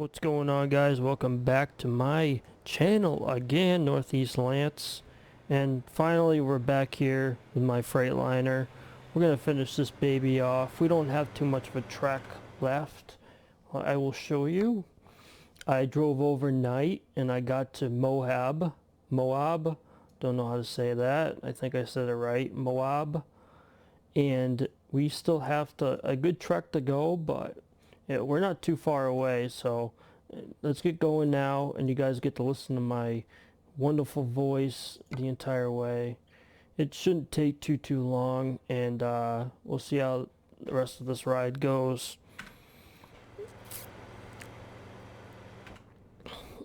What's going on, guys? Welcome back to my channel again, Northeast Lance. And finally we're back here with my Freightliner. We're gonna finish this baby off. We don't have too much of a track left. I will show you. I drove overnight and I got to Moab. Don't know how to say that. I think I said it right. Moab. And we still have a good trek to go, but yeah, we're not too far away, so let's get going now, and you guys get to listen to my wonderful voice the entire way. It shouldn't take too long, and we'll see how the rest of this ride goes.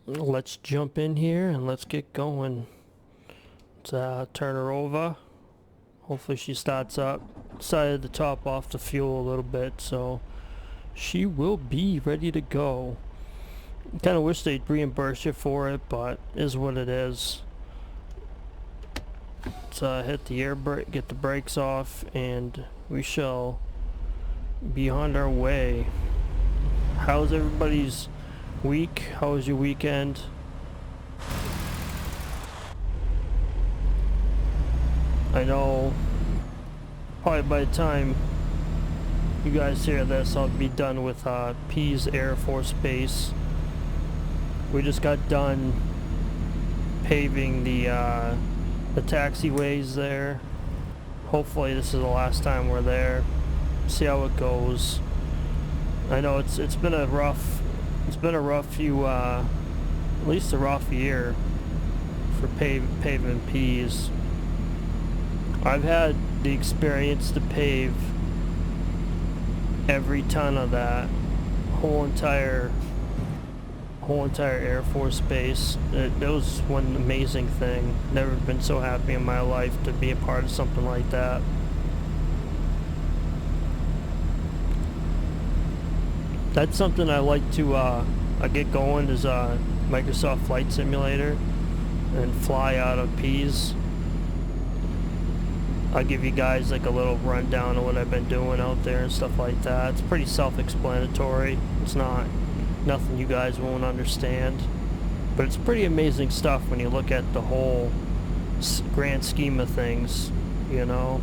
Let's jump in here and let's get going. Let's turn her over. Hopefully she starts up. Decided to top off the fuel a little bit, so she will be ready to go. Kind of wish they'd reimburse you for it, but is what it is. Let's hit the air brake, get the brakes off, and we shall be on our way. How's everybody's week? How was your weekend? I know probably by the time you guys hear this, I'll be done with Pease Air Force Base. We just got done paving the taxiways there. Hopefully this is the last time we're there. See how it goes. I know it's been a rough few at least a rough year for paving Pease. I've had the experience to pave every ton of that whole entire Air Force Base. It was one amazing thing. Never been so happy in my life to be a part of something like that. That's something I like to I get going is Microsoft Flight Simulator and fly out of Pease. I'll give you guys like a little rundown of what I've been doing out there and stuff like that. It's pretty self-explanatory. It's nothing you guys won't understand, but it's pretty amazing stuff when you look at the whole grand scheme of things, you know.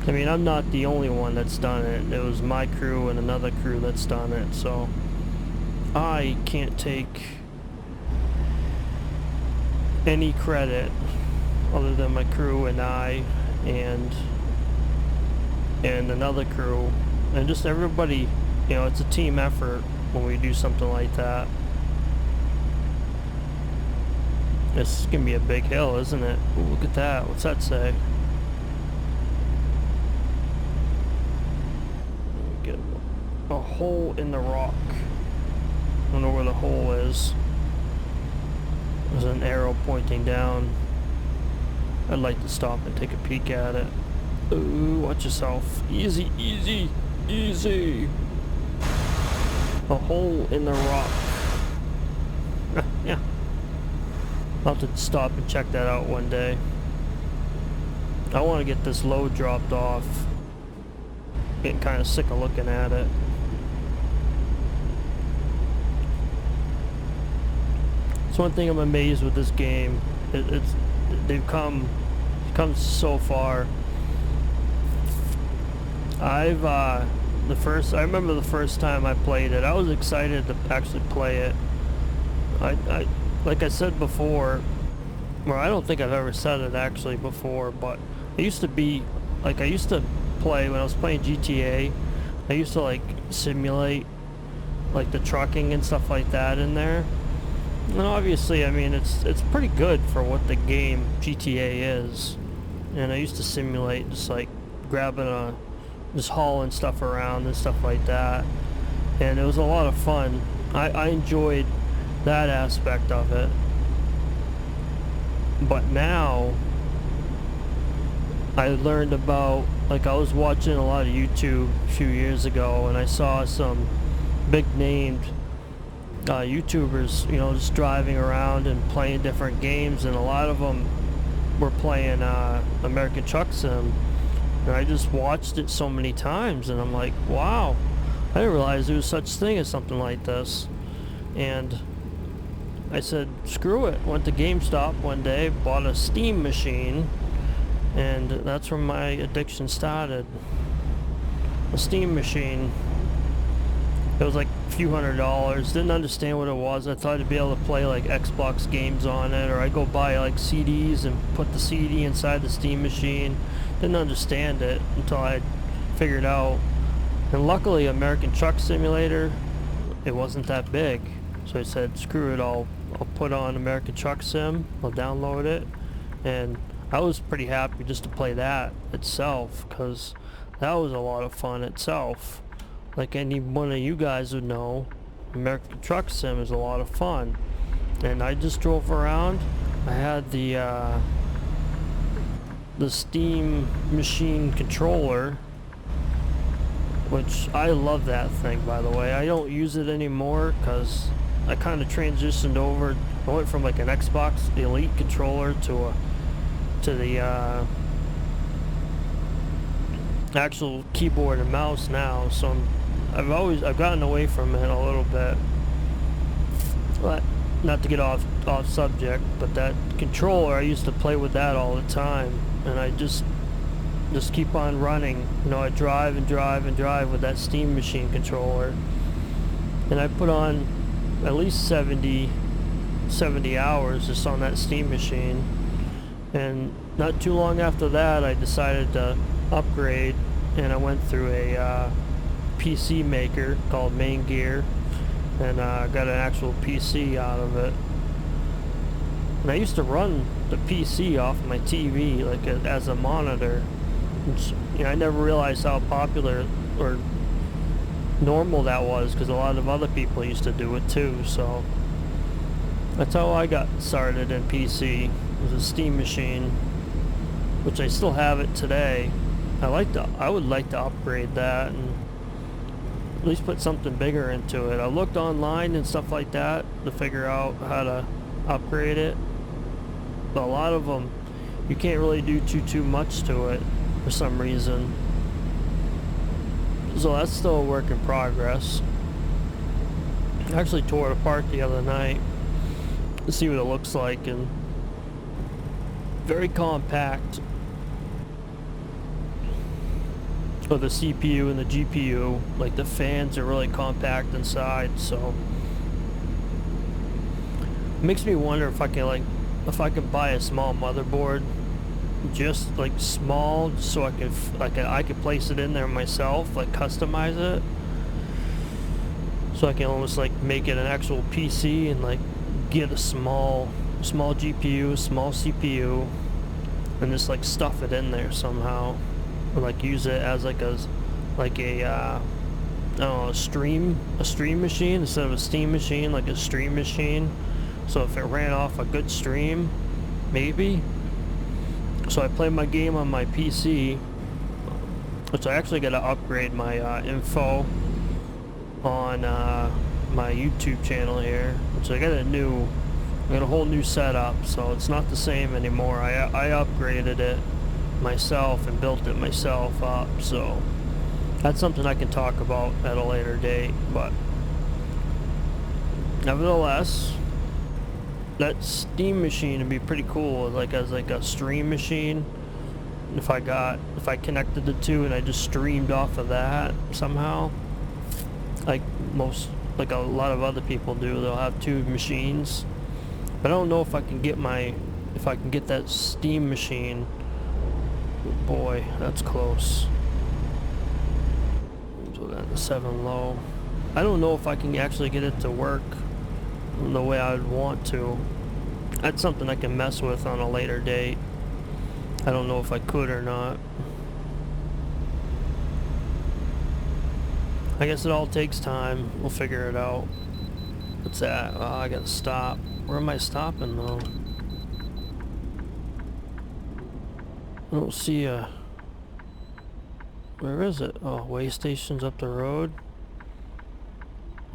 I mean, I'm not the only one that's done it. It was my crew and another crew that's done it, so I can't take any credit other than my crew and I and another crew and just everybody. You know, it's a team effort when we do something like that. This is gonna be a big hill, isn't it? Ooh, look at that. What's that say? Get a hole in the rock. I don't know where the hole is. There's an arrow pointing down. I'd like to stop and take a peek at it. Ooh, watch yourself. Easy, easy, easy. A hole in the rock. Yeah. I'll have to stop and check that out one day. I want to get this load dropped off. Getting kind of sick of looking at it. It's one thing I'm amazed with this game. They've come so far. I remember the first time I played it, I was excited to actually play it. I like I said before, well, I don't think I've ever said it actually before, but I used to be like, I used to play when I was playing GTA. I used to like simulate like the trucking and stuff like that in there. And obviously, I mean, it's pretty good for what the game GTA is. And I used to simulate just like grabbing just hauling stuff around and stuff like that. And it was a lot of fun. I enjoyed that aspect of it. But now, I learned about, like I was watching a lot of YouTube a few years ago, and I saw some big named YouTubers, you know, just driving around and playing different games, and a lot of them were playing American Truck Sim, and I just watched it so many times, and I'm like, wow, I didn't realize there was such thing as something like this. and I said, screw it. Went to GameStop one day, bought a steam machine, and that's where my addiction started. A steam machine. It was like a few $100s. Didn't understand what it was. I thought I'd be able to play like Xbox games on it, or I'd go buy like CDs and put the CD inside the steam machine. Didn't understand it until I figured out. And luckily, American Truck Simulator, it wasn't that big. So I said, screw it, I'll put on American Truck Sim, I'll download it. And I was pretty happy just to play that itself, because that was a lot of fun itself. Like any one of you guys would know, American Truck Sim is a lot of fun. And I just drove around. I had the steam machine controller, which I love that thing, by the way. I don't use it anymore because I kind of transitioned over. I went from like an Xbox Elite controller to the actual keyboard and mouse now. So I've gotten away from it a little bit. But not to get off subject, but that controller, I used to play with that all the time, and I just keep on running. You know, I drive and drive and drive with that steam machine controller, and I put on at least 70 hours just on that steam machine. And not too long after that, I decided to upgrade, and I went through a PC maker called Main Gear, and got an actual PC out of it. And I used to run the PC off my TV like as a monitor. Which, you know, I never realized how popular or normal that was, because a lot of other people used to do it too. So that's how I got started in PC. It was a steam machine, which I still have it today. I would like to upgrade that and at least put something bigger into it. I looked online and stuff like that to figure out how to upgrade it, but a lot of them you can't really do too much to it for some reason. So that's still a work in progress. I actually tore it apart the other night to see what it looks like, and very compact. With the CPU and the GPU, like the fans are really compact inside, so it makes me wonder if I can buy a small motherboard, just like small, so I could place it in there myself, like customize it, so I can almost like make it an actual PC and like get a small GPU, small CPU, and just like stuff it in there somehow. Or like use it as like a I don't know, a stream machine instead of a steam machine, like a stream machine. So if it ran off a good stream, maybe. So I play my game on my PC, which I actually got to upgrade my info on my YouTube channel here. Which I got a whole new setup, so it's not the same anymore. I upgraded it myself and built it myself up, so that's something I can talk about at a later date. But nevertheless, that steam machine would be pretty cool, like as like a stream machine. If I connected the two and I just streamed off of that somehow, like a lot of other people do. They'll have two machines, but I don't know if I can get that steam machine. Boy, that's close. So that's 7 low. I don't know if I can actually get it to work the way I would want to. That's something I can mess with on a later date. I don't know if I could or not. I guess it all takes time. We'll figure it out. What's that? Oh, I gotta stop. Where am I stopping though? I don't see a... Where is it? Oh, way station's up the road.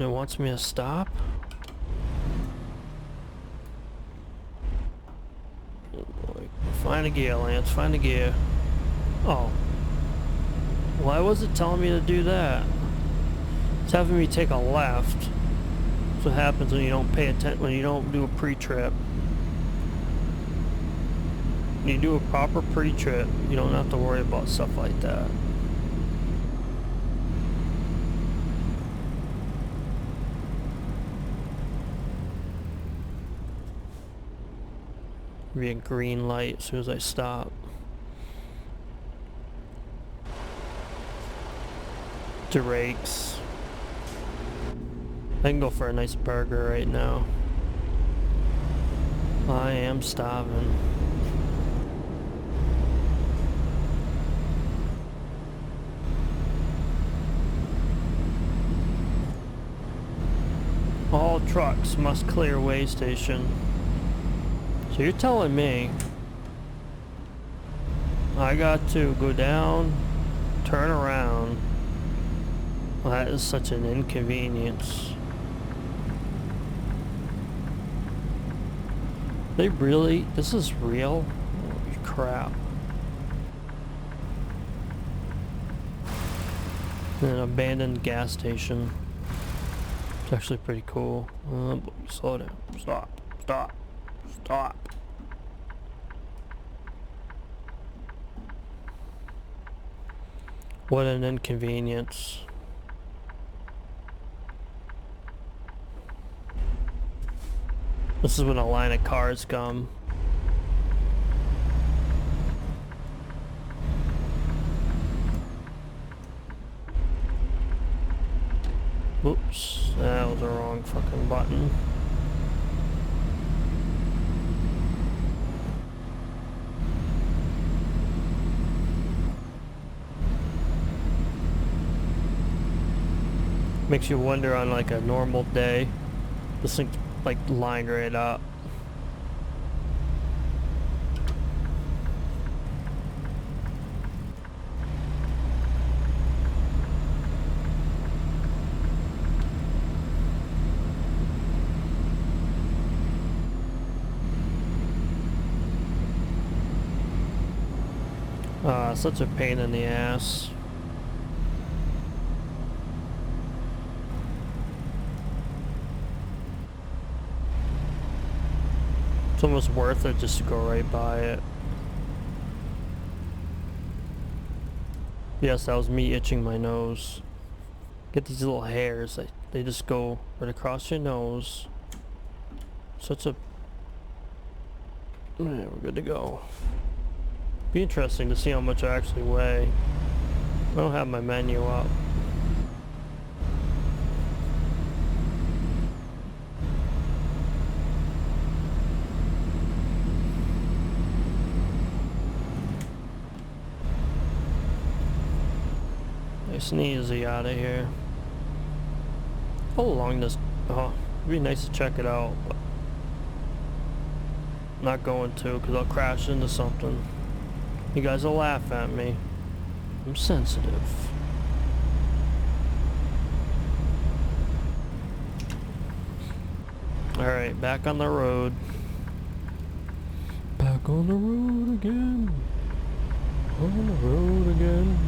It wants me to stop? Oh boy. Find a gear, Lance. Find a gear. Oh. Why was it telling me to do that? It's having me take a left. That's what happens when you don't pay attention, when you don't do a pre-trip. When you do a proper pre-trip, you don't have to worry about stuff like that. Be a green light as soon as I stop. Drakes. I can go for a nice burger right now. I am starving. All trucks must clear way station. So you're telling me I got to go down, turn around. Well, that is such an inconvenience. They really, this is real? Holy crap. An abandoned gas station. It's actually pretty cool. Slow down. Stop. Stop. Stop. What an inconvenience. This is when a line of cars come. Whoops, that was the wrong fucking button. Makes you wonder on like a normal day. This thing's like lined right up. Such a pain in the ass. It's almost worth it just to go right by it. Yes, that was me itching my nose. Get these little hairs, they just go right across your nose. Such a... Yeah, we're good to go. Be interesting to see how much I actually weigh. I don't have my menu up. Nice and easy out of here. How long this... Oh, it'd be nice to check it out, but I'm not going to because I'll crash into something. You guys will laugh at me. I'm sensitive. Alright, back on the road. Back on the road again. On the road again.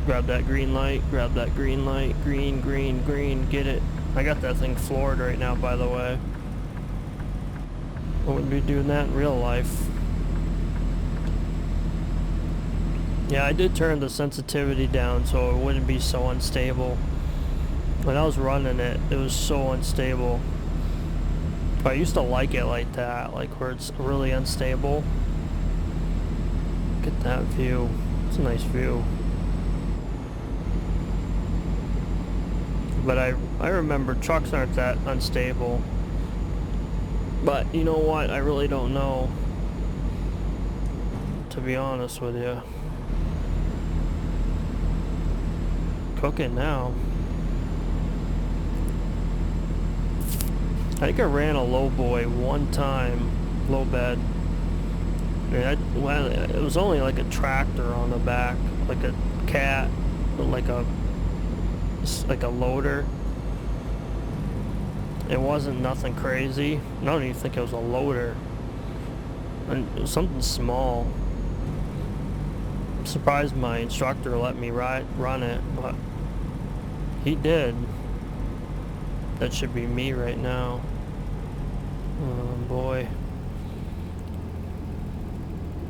Grab that green light, grab that green light, green, green, green, get it. I got that thing floored right now, by the way. I wouldn't be doing that in real life. Yeah, I did turn the sensitivity down so it wouldn't be so unstable. When I was running it, it was so unstable. But I used to like it like that, like where it's really unstable. Look at that view. It's a nice view. But I remember trucks aren't that unstable. But you know what? I really don't know, to be honest with you. Cooking now. I think I ran a low boy one time, low bed. Well, it was only like a tractor on the back, like a cat, like a loader. It wasn't nothing crazy. I don't even think it was a loader. and something small. I'm surprised my instructor let me run it, but he did. That should be me right now. Oh boy.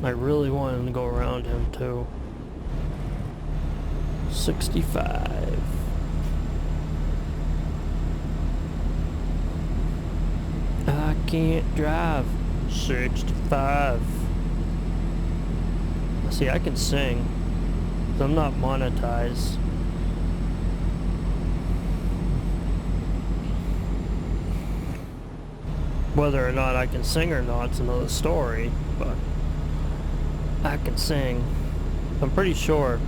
I really wanted to go around him too. 65. I can't drive. 65. See, I can sing. I'm not monetized. Whether or not I can sing or not is another story, but I can sing. I'm pretty sure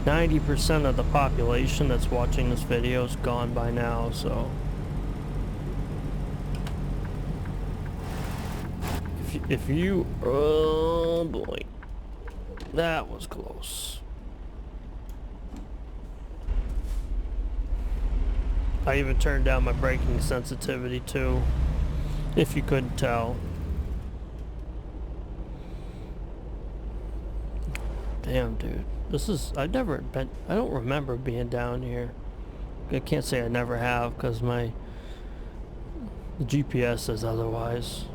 90% of the population that's watching this video is gone by now, so if you, oh boy, that was close. I even turned down my braking sensitivity too, if you couldn't tell. Damn, dude. This is, I've never been, I don't remember being down here. I can't say I never have, because the GPS says otherwise.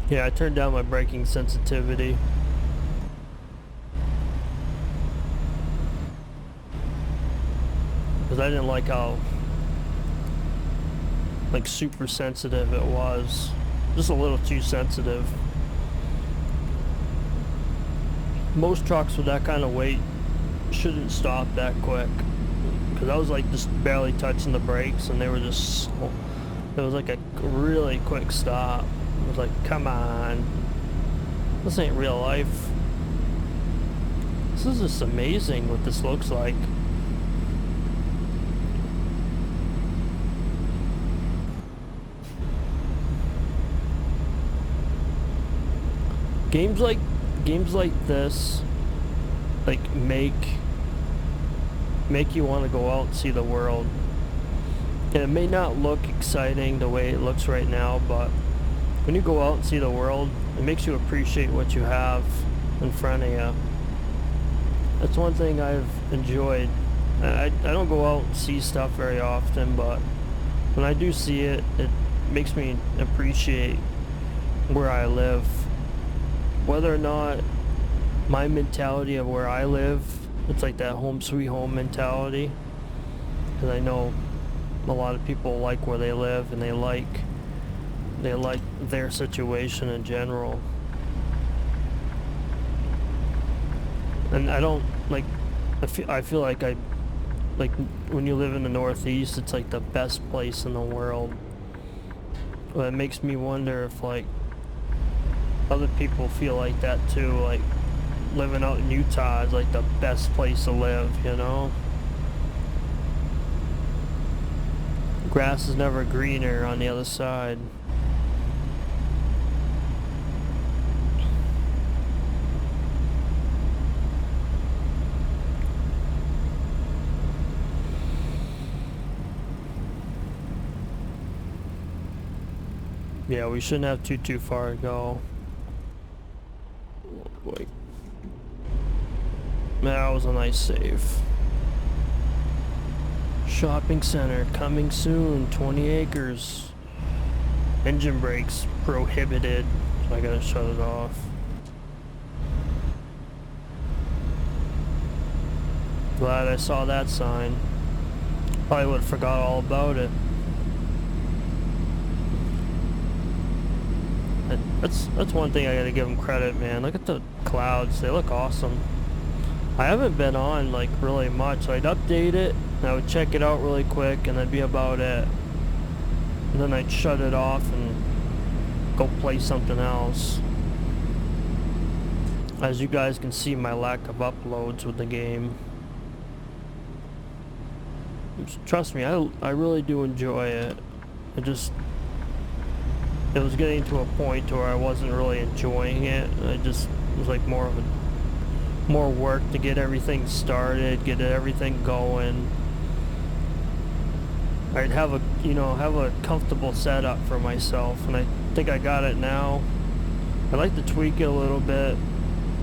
Yeah, I turned down my braking sensitivity. Because I didn't like how, like, super sensitive it was. Just a little too sensitive. Most trucks with that kind of weight shouldn't stop that quick. Because I was like just barely touching the brakes and they were just so, it was like a really quick stop. I was like, come on. This ain't real life. This is just amazing what this looks like. Games like this, like, make you want to go out and see the world. And it may not look exciting the way it looks right now, but when you go out and see the world, it makes you appreciate what you have in front of you. That's one thing I've enjoyed. I don't go out and see stuff very often, but when I do see it, it makes me appreciate where I live. Whether or not my mentality of where I live, it's like that home sweet home mentality. Because I know a lot of people like where they live and they like their situation in general. And I don't like, I feel like when you live in the Northeast, it's like the best place in the world. But it makes me wonder if like other people feel like that too, like living out in Utah is like the best place to live, you know? Grass is never greener on the other side. Yeah, we shouldn't have too far to go. Oh boy. That was a nice save. Shopping center coming soon, 20 acres. Engine brakes prohibited, so I gotta shut it off. Glad I saw that sign. Probably would have forgot all about it. That's one thing I gotta give them credit, man. Look at the clouds, they look awesome. I haven't been on like really much, so I'd update it and I would check it out really quick and that'd be about it. And then I'd shut it off and go play something else. As you guys can see, my lack of uploads with the game. Trust me, I really do enjoy it. It was getting to a point where I wasn't really enjoying it. It was like more work to get everything started, get everything going. I'd have a, you know, have a comfortable setup for myself, and I think I got it now. I like to tweak it a little bit.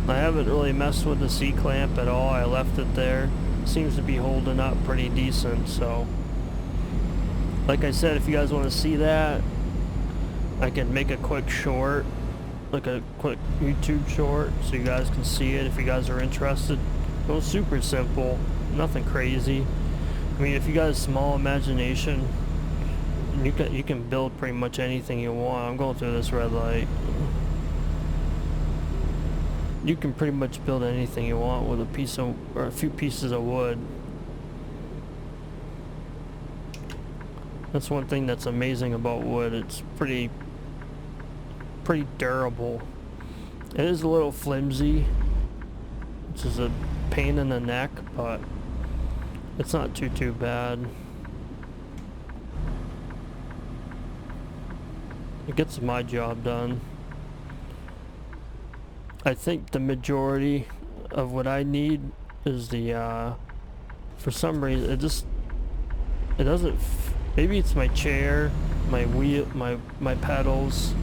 I haven't really messed with the C-clamp at all. I left it there. Seems to be holding up pretty decent, so like I said, if you guys want to see that, I can make a quick short, like a quick YouTube short, so you guys can see it if you guys are interested. It was super simple, nothing crazy. I mean, if you got a small imagination, you can build pretty much anything you want. I'm going through this red light. You can pretty much build anything you want with a piece of, or a few pieces of wood. That's one thing that's amazing about wood. It's pretty durable. It is a little flimsy, which is a pain in the neck, but it's not too bad. It gets my job done. I think the majority of what I need is the, for some reason, it doesn't, maybe it's my chair, my wheel, my pedals.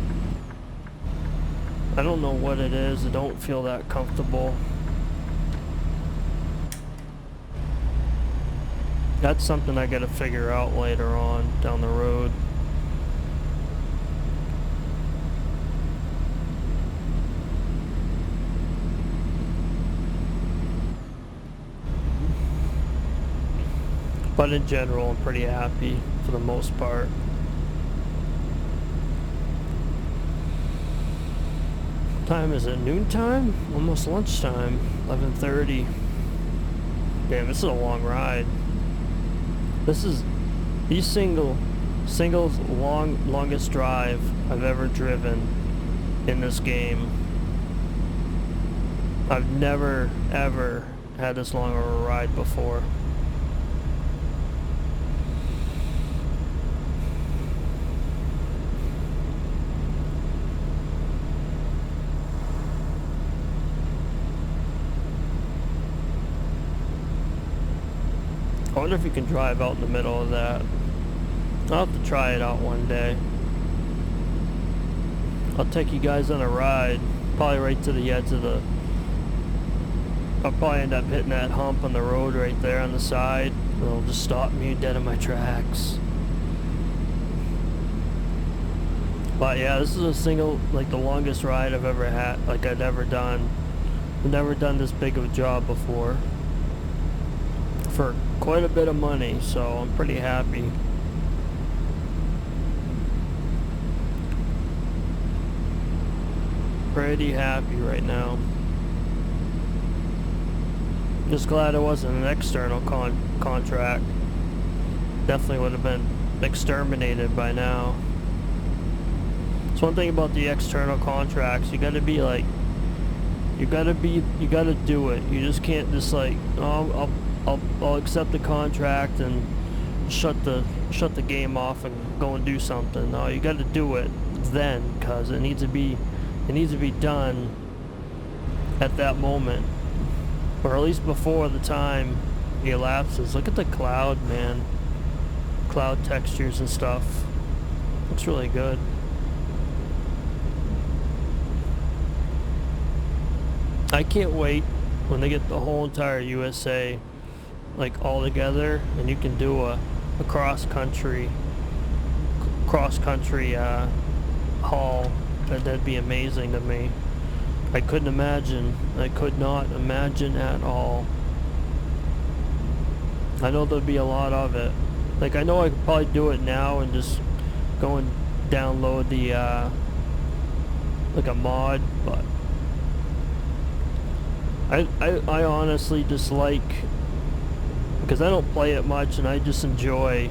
I don't know what it is. I don't feel that comfortable. That's something I gotta figure out later on down the road. But in general, I'm pretty happy for the most part. What time is it? Noontime? Almost lunchtime. 11:30. Damn, this is a long ride. This is the singles longest drive I've ever driven in this game. I've never ever had this long of a ride before. I wonder if you can drive out in the middle of that. I'll have to try it out one day. I'll take you guys on a ride, probably right to the edge of the... I'll probably end up hitting that hump on the road right there on the side. It'll just stop me dead in my tracks. But yeah, this is a single, like the longest ride I've ever had, like I've ever done. I've never done this big of a job before. For quite a bit of money, so I'm pretty happy. Pretty happy right now. Just glad it wasn't an external contract. Definitely would have been exterminated by now. It's one thing about the external contracts, you gotta be like, you gotta do it. You just can't just like, oh, I'll accept the contract and shut the game off and go and do something. No, you got to do it then, cause it needs to be done at that moment, or at least before the time elapses. Look at the cloud, man. Cloud textures and stuff. Looks really good. I can't wait when they get the whole entire USA like all together, and you can do a cross country haul. That'd be amazing to me. I couldn't imagine. I could not imagine at all. I know there'd be a lot of it. Like, I know I could probably do it now and just go and download the like a mod, but I honestly just like, because I don't play it much and I just enjoy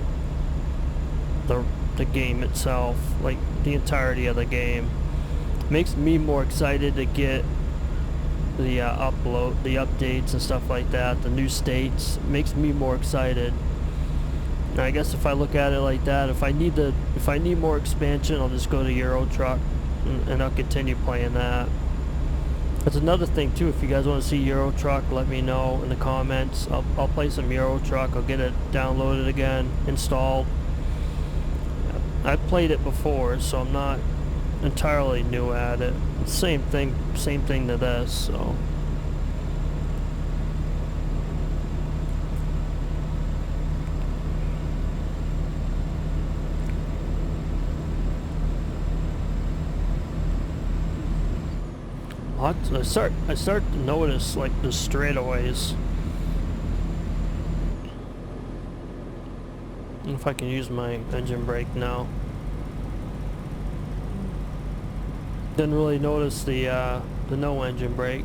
the game itself, like the entirety of the game. Makes me more excited to get the the updates and stuff like that, the new states. Makes me more excited. And I guess if I look at it like that, if I need more expansion, I'll just go to Euro Truck and I'll continue playing that. That's another thing too. If you guys want to see Euro Truck, let me know in the comments. I'll play some Euro Truck. I'll get it downloaded again, installed, I've played it before, so I'm not entirely new at it. Same thing to this, so. I start to notice like the straightaways. If I can use my engine brake now. Didn't really notice the no engine brake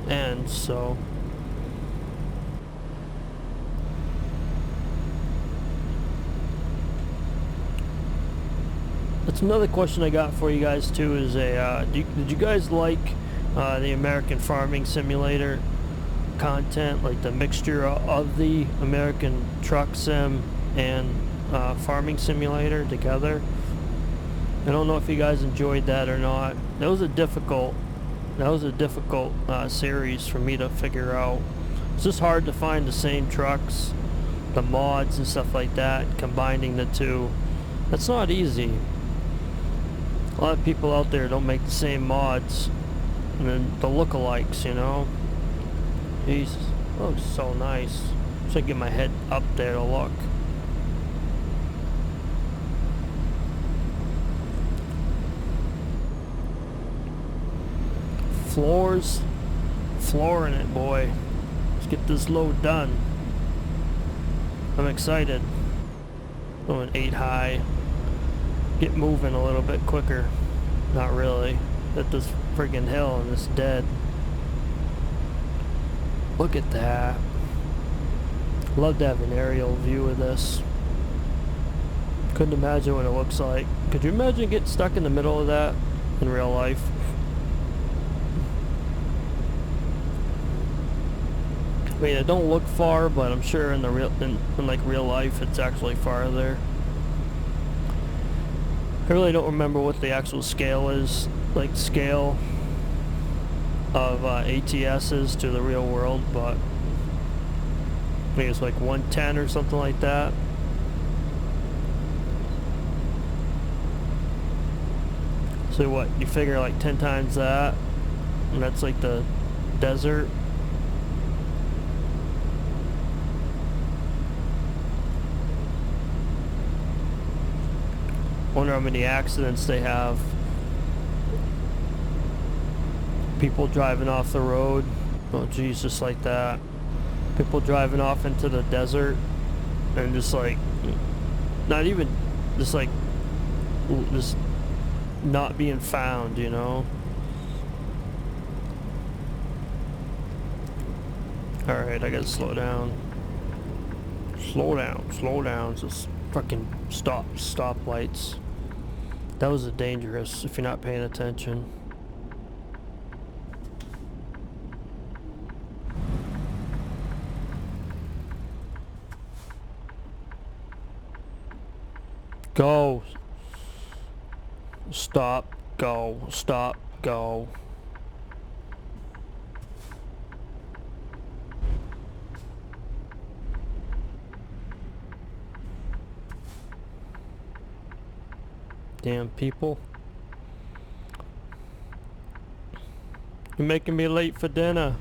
end, so. That's another question I got for you guys too. Is did you guys like the American Farming Simulator content, like the mixture of the American Truck Sim and Farming Simulator together? I don't know if you guys enjoyed that or not. That was a difficult series for me to figure out. It's just hard to find the same trucks, the mods and stuff like that, combining the two. That's not easy. A lot of people out there don't make the same mods and then the lookalikes, you know. Jesus, looks so nice. Should get my head up there to look. Flooring it, boy. Let's get this load done. I'm excited. Going 8 high. Get moving a little bit quicker. Not really. Hit this friggin' hill and it's dead. Look at that. Love to have an aerial view of this. Couldn't imagine what it looks like. Could you imagine getting stuck in the middle of that in real life? I mean, it don't look far, but I'm sure in real life, it's actually farther. I really don't remember what the actual scale is, like scale of ATSs to the real world, but I think it's like 110 or something like that. So what, you figure like 10 times that, and that's like the desert. Wonder how many accidents they have. People driving off the road. Oh geez, just like that. People driving off into the desert and just like, not even, just like, just not being found, you know? Alright, I gotta slow down. Slow down. Just fucking stoplights. That was dangerous if you're not paying attention. Go. Stop. Go. Stop. Go. Damn people. You're making me late for dinner.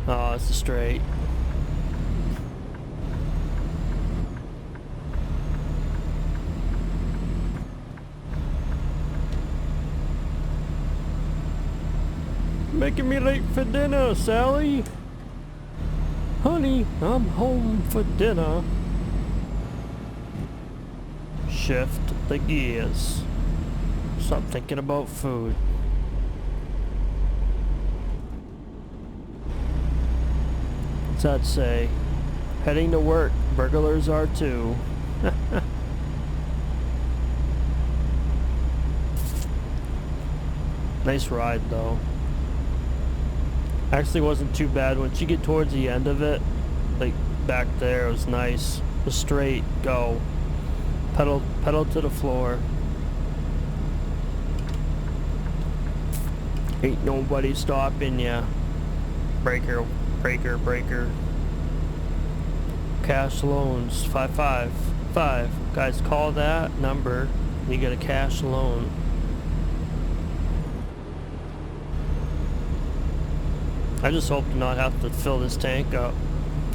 Oh, it's a straight. Making me late for dinner, Sally. Honey, I'm home for dinner. Shift the gears. Stop thinking about food. What's that say? Heading to work. Burglars are too. Nice ride though. Actually wasn't too bad. Once you get towards the end of it, like back there, it was nice. Just straight, go. Pedal to the floor. Ain't nobody stopping ya. Breaker. Cash loans, 55. 225. Guys, call that number and you get a cash loan. I just hope to not have to fill this tank up.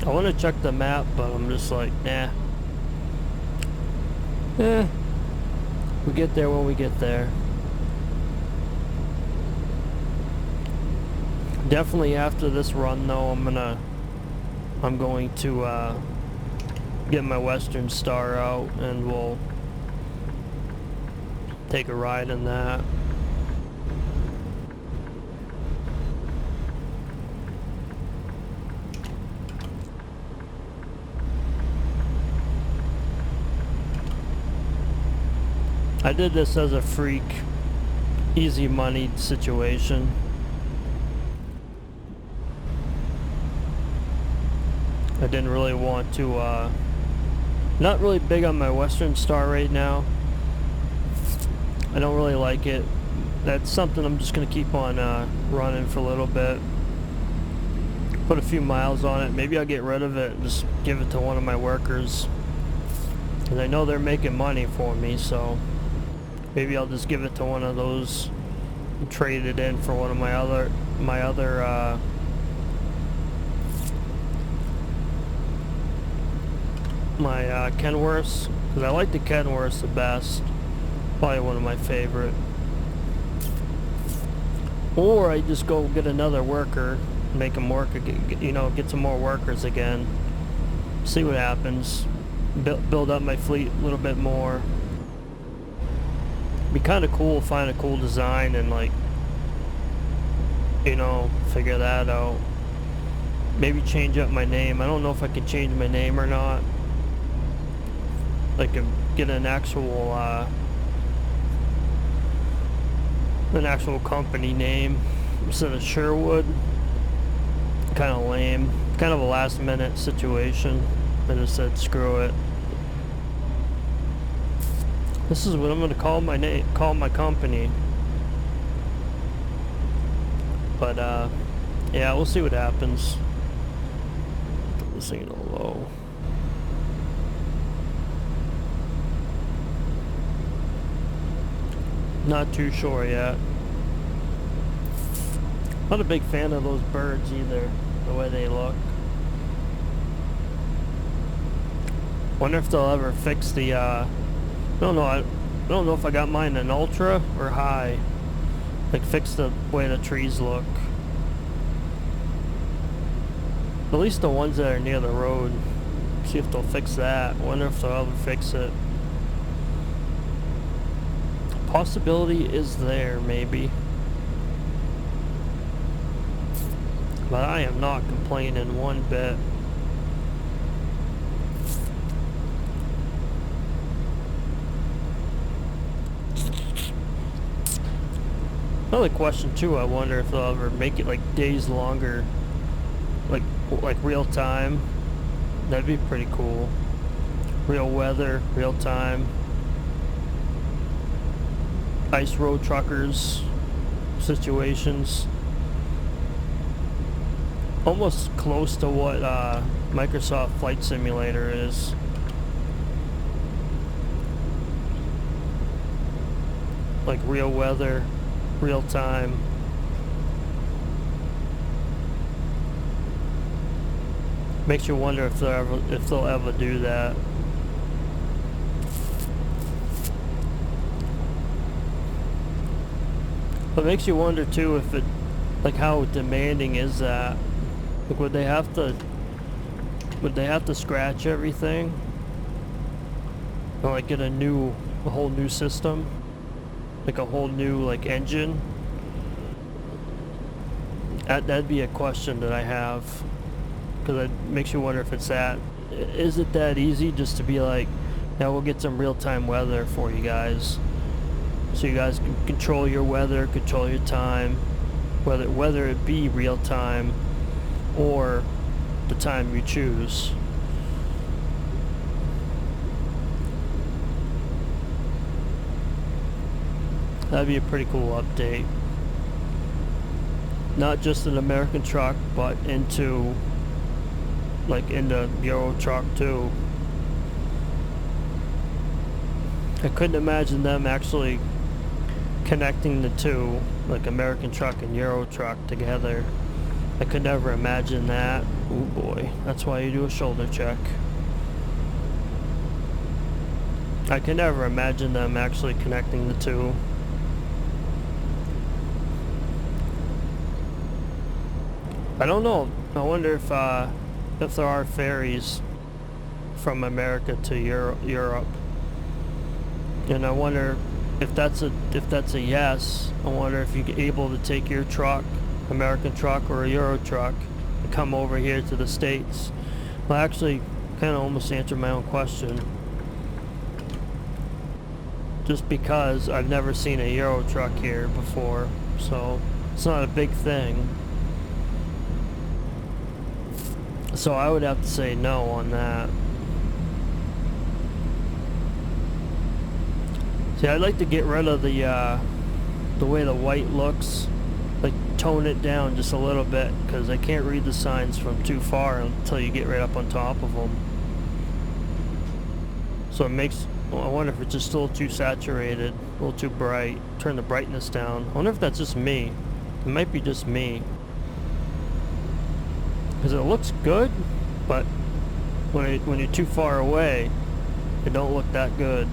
I want to check the map, but I'm just like, nah. We get there when we get there. Definitely after this run though, I'm going to get my Western Star out and we'll take a ride in that. I did this as a freak, easy money situation. I didn't really want to, not really big on my Western Star right now. I don't really like it. That's something I'm just going to keep on running for a little bit. Put a few miles on it. Maybe I'll get rid of it and just give it to one of my workers. And I know they're making money for me, so maybe I'll just give it to one of those and trade it in for one of my other Kenworths, because I like the Kenworths the best. Probably one of my favorite. Or I just go get another worker, make them work, you know, get some more workers again. See what happens. Build up my fleet a little bit more. Be kind of cool, find a cool design and, like, you know, figure that out. Maybe change up my name. I don't know if I can change my name or not. Like, get an actual company name instead of Sherwood. Kind of lame. Kind of a last minute situation. I just said screw it. This is what I'm gonna call my name, call my company. But yeah, we'll see what happens. Put this thing a little low. Not too sure yet. Not a big fan of those birds either, the way they look. Wonder if they'll ever fix the I don't know if I got mine in ultra or high. Like, fix the way the trees look. At least the ones that are near the road. See if they'll fix that. Wonder if they'll ever fix it. Possibility is there, maybe. But I am not complaining one bit. Another question too, I wonder if they'll ever make it like days longer, like real time. That'd be pretty cool. Real weather, real time. Ice road truckers situations. Almost close to what Microsoft Flight Simulator is. Like real weather, real time. Makes you wonder if they'll ever do that. But it makes you wonder too if it, like, how demanding is that? Like, would they have to scratch everything? Or like get a whole new system? Like a whole new, like, engine? That'd be a question that I have. Because it makes you wonder if it's that. Is it that easy just to be like, yeah, we'll get some real-time weather for you guys. So you guys can control your weather, control your time. Whether it be real-time or the time you choose. That'd be a pretty cool update. Not just an American truck, but into Euro truck too. I couldn't imagine them actually connecting the two, like American truck and Euro truck together. I could never imagine that. Oh boy, that's why you do a shoulder check. I can never imagine them actually connecting the two. I don't know. I wonder if there are ferries from America to Europe. And I wonder if that's a yes. I wonder if you're able to take your truck, American truck or a Euro truck, and come over here to the States. Well, actually, kind of almost answered my own question. Just because I've never seen a Euro truck here before, so it's not a big thing. So I would have to say no on that. See, I'd like to get rid of the way the white looks, like tone it down just a little bit, because I can't read the signs from too far until you get right up on top of them. So it makes, well, I wonder if it's just still too saturated, a little too bright. Turn the brightness down. I wonder if that's just me. It might be just me. Because it looks good, but when you're too far away, it don't look that good.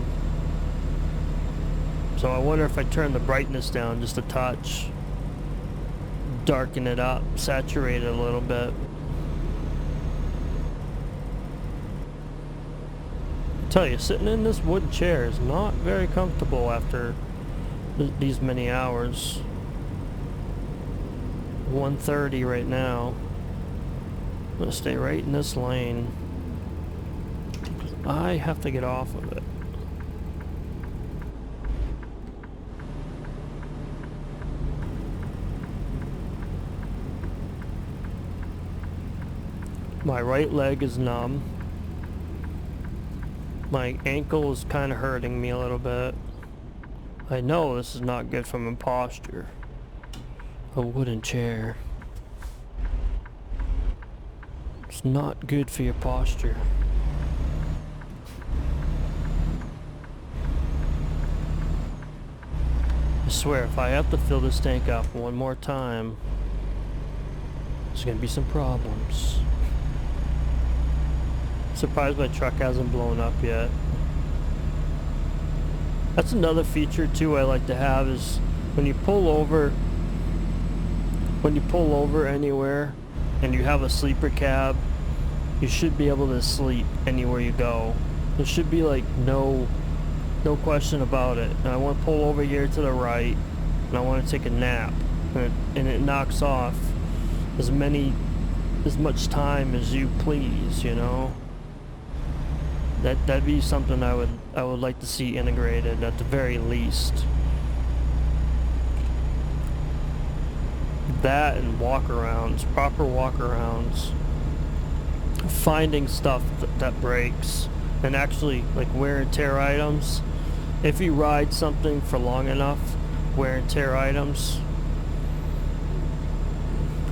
So I wonder if I turn the brightness down just a touch, darken it up, saturate it a little bit. I tell you, sitting in this wood chair is not very comfortable after these many hours. 1:30 right now. I'm gonna stay right in this lane. I have to get off of it. My right leg is numb. My ankle is kind of hurting me a little bit. I know this is not good for my posture. A wooden chair. It's not good for your posture. I swear, if I have to fill this tank up one more time, there's gonna be some problems. Surprised my truck hasn't blown up yet. That's another feature too I like to have, is when you pull over anywhere and you have a sleeper cab, you should be able to sleep anywhere you go. There should be like no question about it. And I want to pull over here to the right and I want to take a nap, and it knocks off as much time as you please, you know. That'd be something I would like to see integrated at the very least. That and walkarounds, proper walkarounds. Finding stuff that breaks, and actually like wear and tear items. If you ride something for long enough, wear and tear items.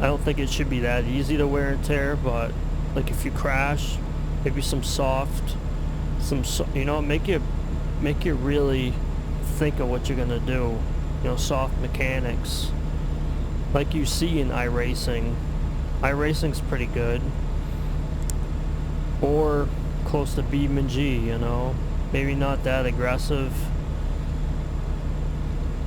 I don't think it should be that easy to wear and tear, but like if you crash, maybe some soft. You know, make you really think of what you're gonna do. You know, soft mechanics, like you see in iRacing. iRacing's pretty good, or close to BeamNG. You know, maybe not that aggressive,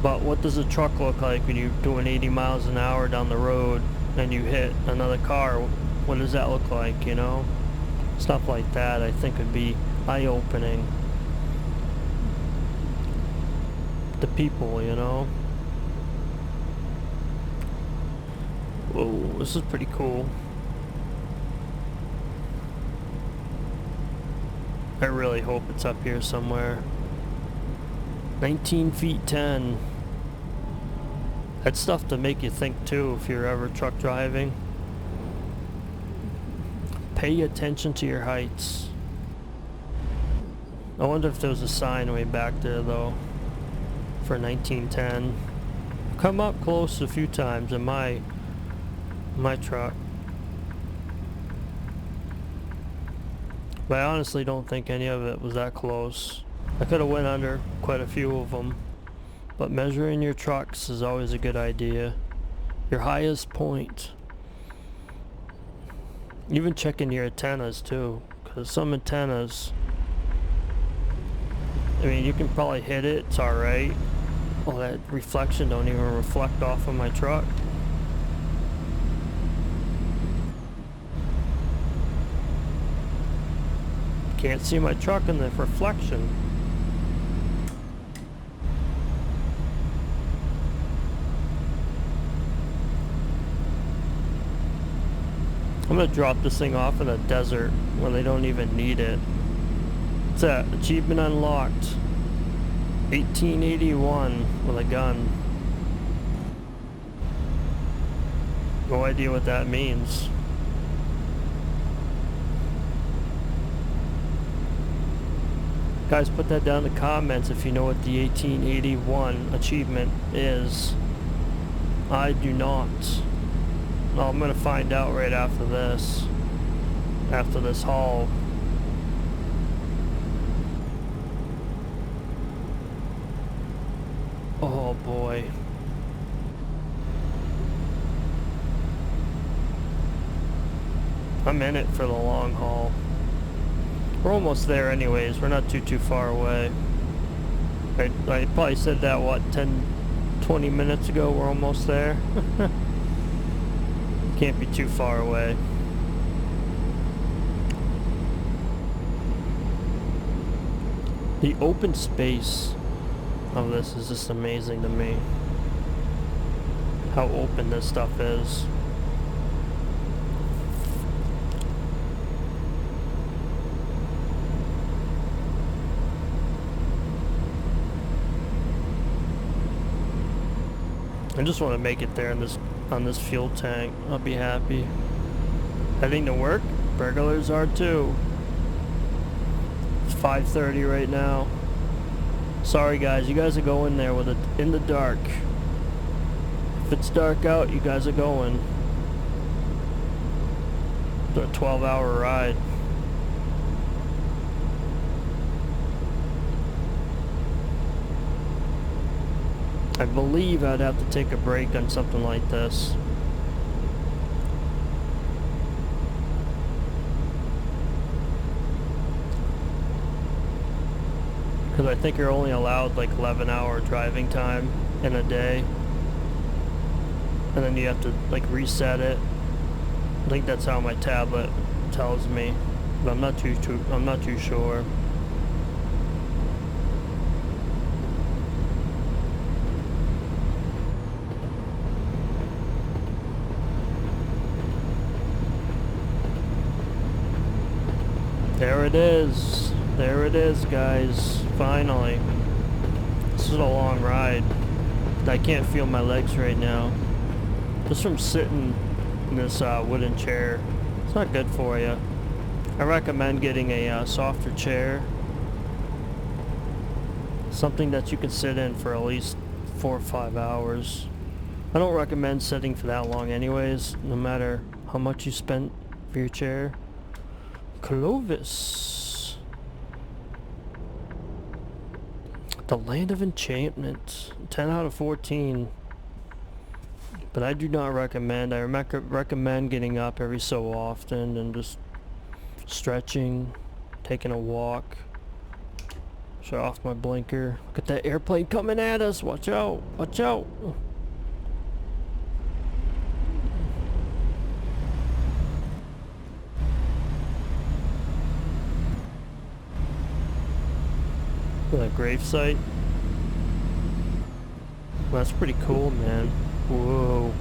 but what does a truck look like when you're doing 80 miles an hour down the road and you hit another car? What does that look like? You know, stuff like that I think would be eye-opening to people, you know. Whoa, this is pretty cool. I really hope it's up here somewhere. 19 feet 10. That's stuff to make you think too if you're ever truck driving. Pay attention to your heights. I wonder if there was a sign way back there though for 1910. Come up close a few times in my truck, but I honestly don't think any of it was that close. I could have went under quite a few of them, but measuring your trucks is always a good idea. Your highest point. Even checking your antennas too, because some antennas, I mean, you can probably hit it, it's alright. Well, that reflection don't even reflect off of my truck. Can't see my truck in the reflection. I'm gonna drop this thing off in a desert where they don't even need it. What's that? Achievement unlocked. 1881 with a gun. No idea what that means. Guys, put that down in the comments if you know what the 1881 achievement is. I do not. Well, I'm gonna find out right after this. After this haul. Oh boy. I'm in it for the long haul. We're almost there anyways. We're not too far away. I probably said that, what, 10-20 minutes ago? We're almost there. Can't be too far away. The open space of this is just amazing to me. How open this stuff is. I just want to make it there in on this fuel tank. I'll be happy. Heading to work. Burglars are too. It's 5:30 right now. Sorry guys, you guys are going there with it in the dark. If it's dark out, you guys are going. It's a 12-hour ride. I believe I'd have to take a break on something like this. Because I think you're only allowed like 11-hour driving time in a day. And then you have to like reset it. I think that's how my tablet tells me. But I'm not too sure. There it is. There it is, guys. Finally. This is a long ride. I can't feel my legs right now. Just from sitting in this wooden chair. It's not good for you. I recommend getting a softer chair. Something that you can sit in for at least 4 or 5 hours. I don't recommend sitting for that long anyways, no matter how much you spent for your chair. Clovis. The Land of Enchantment. 10 out of 14. But I do not recommend. I recommend getting up every so often and just stretching, taking a walk. Shut off my blinker. Look at that airplane coming at us. Watch out. Watch out. A grave site. Well, that's pretty cool, man. Whoa.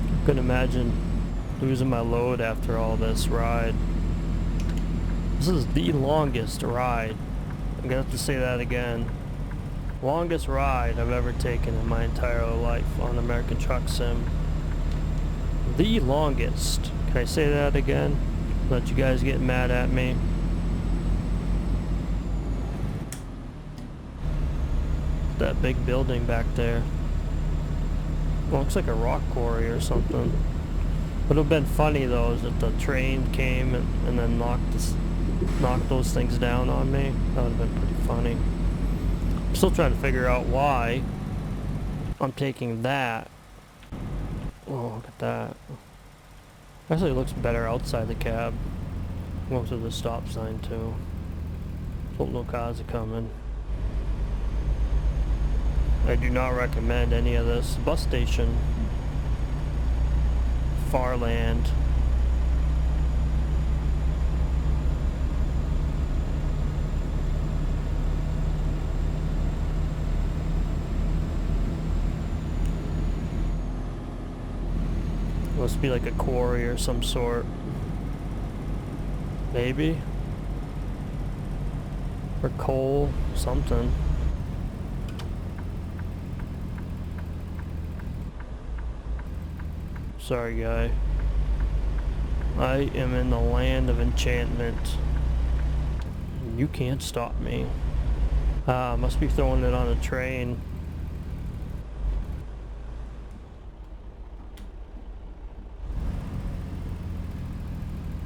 I couldn't imagine losing my load after all this ride. This is the longest ride. I'm gonna have to say that again. Longest ride I've ever taken in my entire life on American Truck Sim. The longest. Can I say that again? Let you guys get mad at me. That big building back there. Well, looks like a rock quarry or something. Would have been funny though is if the train came and then knocked knock those things down on me. That would have been pretty funny. I'm still trying to figure out why I'm taking that. Oh, look at that. Actually, it looks better outside the cab. Going through the stop sign too. Hope no cars are coming. I do not recommend any of this. Bus station. Farland. Must be like a quarry or some sort. Maybe. Or coal, something. Sorry, guy. I am in the land of enchantment. You can't stop me. Must be throwing it on a train.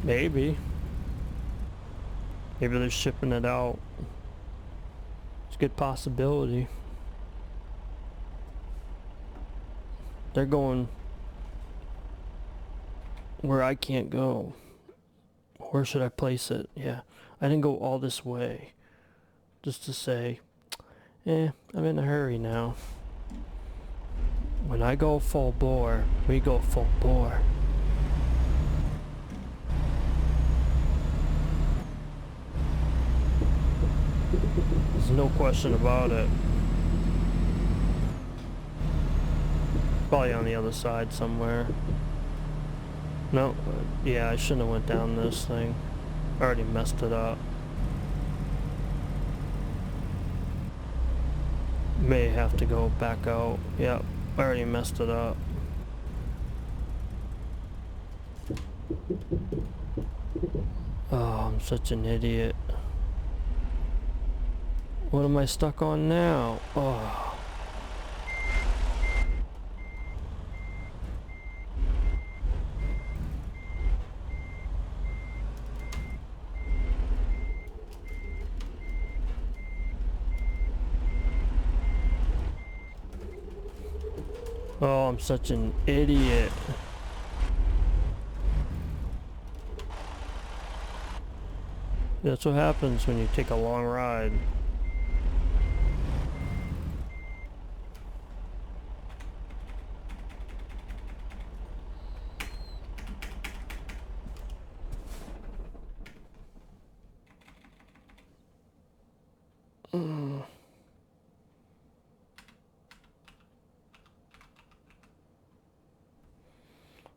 Maybe. Maybe they're shipping it out. It's a good possibility. They're going where I can't go. Where should I place it? Yeah, I didn't go all this way. Just to say, I'm in a hurry now. When I go full bore, we go full bore. There's no question about it. Probably on the other side somewhere. No, yeah, I shouldn't have went down this thing. I already messed it up. May have to go back out. Yep, I already messed it up. Oh, I'm such an idiot. What am I stuck on now? Oh. Oh, I'm such an idiot. That's what happens when you take a long ride.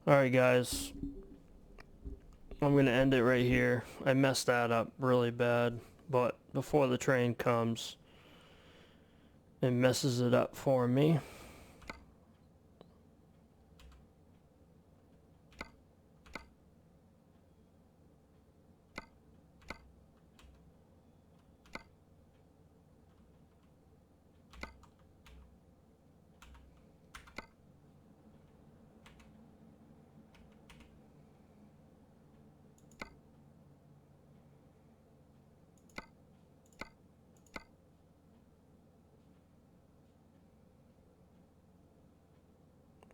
Alright guys, I'm gonna end it right here. I messed that up really bad, but before the train comes, it messes it up for me.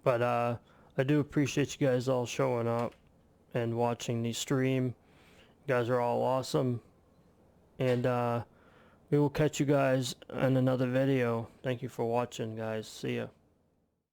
But I do appreciate you guys all showing up and watching the stream. You guys are all awesome. And we will catch you guys in another video. Thank you for watching, guys. See ya.